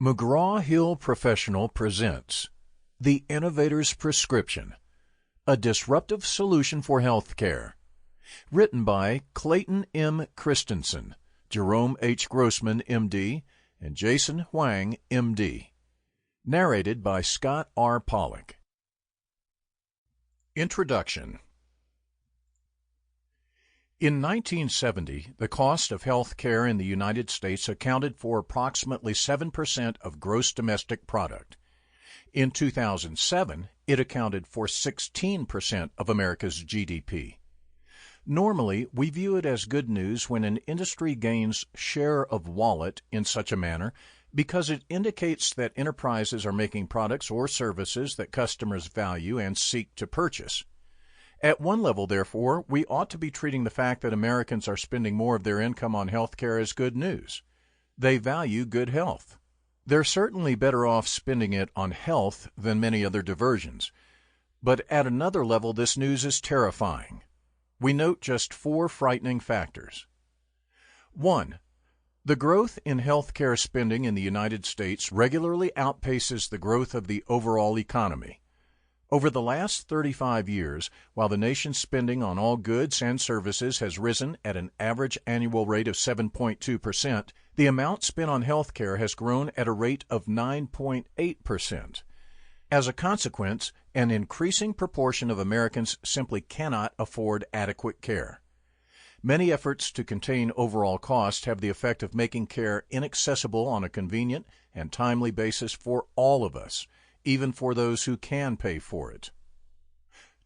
McGraw-Hill Professional presents The Innovator's Prescription, a disruptive solution for healthcare. Written by Clayton M. Christensen, Jerome H. Grossman, M.D., and Jason Huang, M.D. Narrated by Scott R. Pollak. Introduction. In 1970, the cost of health care in the United States accounted for approximately 7% of gross domestic product. In 2007, it accounted for 16% of America's GDP. Normally, we view it as good news when an industry gains share of wallet in such a manner because it indicates that enterprises are making products or services that customers value and seek to purchase. At one level, therefore, we ought to be treating the fact that Americans are spending more of their income on health care as good news. They value good health. They're certainly better off spending it on health than many other diversions. But at another level, this news is terrifying. We note just 4 frightening factors. 1. The growth in health care spending in the United States regularly outpaces the growth of the overall economy. Over the last 35 years, while the nation's spending on all goods and services has risen at an average annual rate of 7.2%, the amount spent on health care has grown at a rate of 9.8%. As a consequence, an increasing proportion of Americans simply cannot afford adequate care. Many efforts to contain overall cost have the effect of making care inaccessible on a convenient and timely basis for all of us, even for those who can pay for it.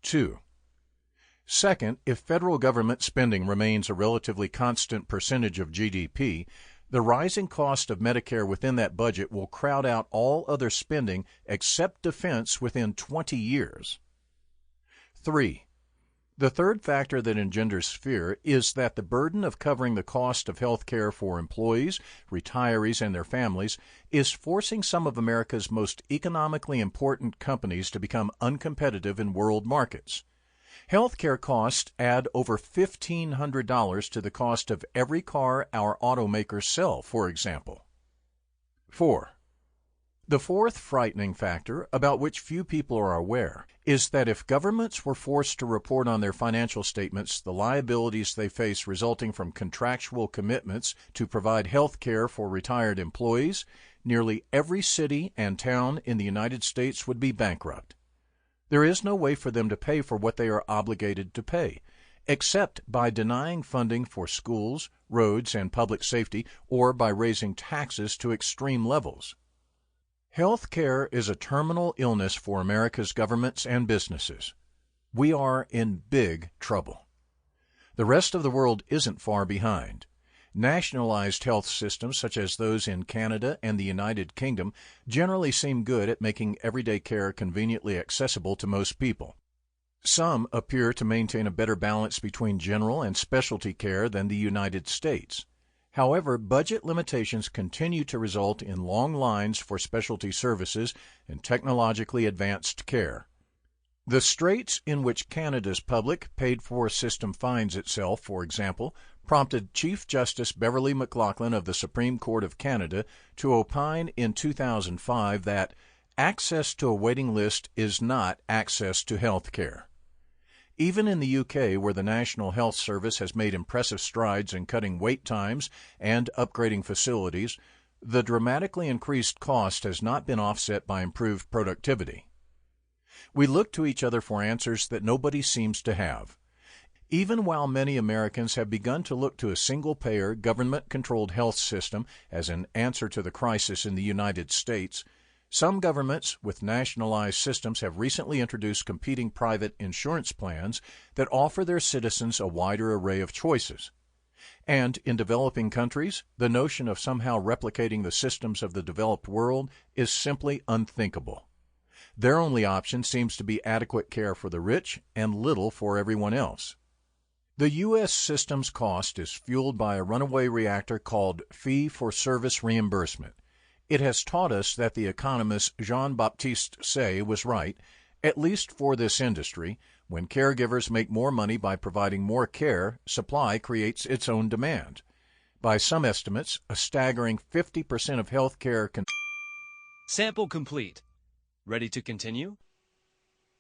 2. Second, if federal government spending remains a relatively constant percentage of GDP, the rising cost of Medicare within that budget will crowd out all other spending except defense within 20 years. 3. The third factor that engenders fear is that the burden of covering the cost of health care for employees, retirees, and their families is forcing some of America's most economically important companies to become uncompetitive in world markets. Health care costs add over $1,500 to the cost of every car our automakers sell, for example. 4. The fourth frightening factor, about which few people are aware, is that if governments were forced to report on their financial statements the liabilities they face resulting from contractual commitments to provide health care for retired employees, nearly every city and town in the United States would be bankrupt. There is no way for them to pay for what they are obligated to pay, except by denying funding for schools, roads, and public safety, or by raising taxes to extreme levels. Health care is a terminal illness for America's governments and businesses. We are in big trouble. The rest of the world isn't far behind. Nationalized health systems, such as those in Canada and the United Kingdom, generally seem good at making everyday care conveniently accessible to most people. Some appear to maintain a better balance between general and specialty care than the United States. However, budget limitations continue to result in long lines for specialty services and technologically advanced care. The straits in which Canada's public, paid-for system finds itself, for example, prompted Chief Justice Beverly McLachlin of the Supreme Court of Canada to opine in 2005 that access to a waiting list is not access to health care. Even in the UK, where the National Health Service has made impressive strides in cutting wait times and upgrading facilities, the dramatically increased cost has not been offset by improved productivity. We look to each other for answers that nobody seems to have. Even while many Americans have begun to look to a single-payer, government-controlled health system as an answer to the crisis in the United States, some governments with nationalized systems have recently introduced competing private insurance plans that offer their citizens a wider array of choices. And in developing countries, the notion of somehow replicating the systems of the developed world is simply unthinkable. Their only option seems to be adequate care for the rich and little for everyone else. The U.S. system's cost is fueled by a runaway reactor called fee-for-service reimbursement. It has taught us that the economist Jean-Baptiste Say was right, at least for this industry. When caregivers make more money by providing more care, supply creates its own demand. By some estimates, a staggering 50% of health care Sample complete. Ready to continue?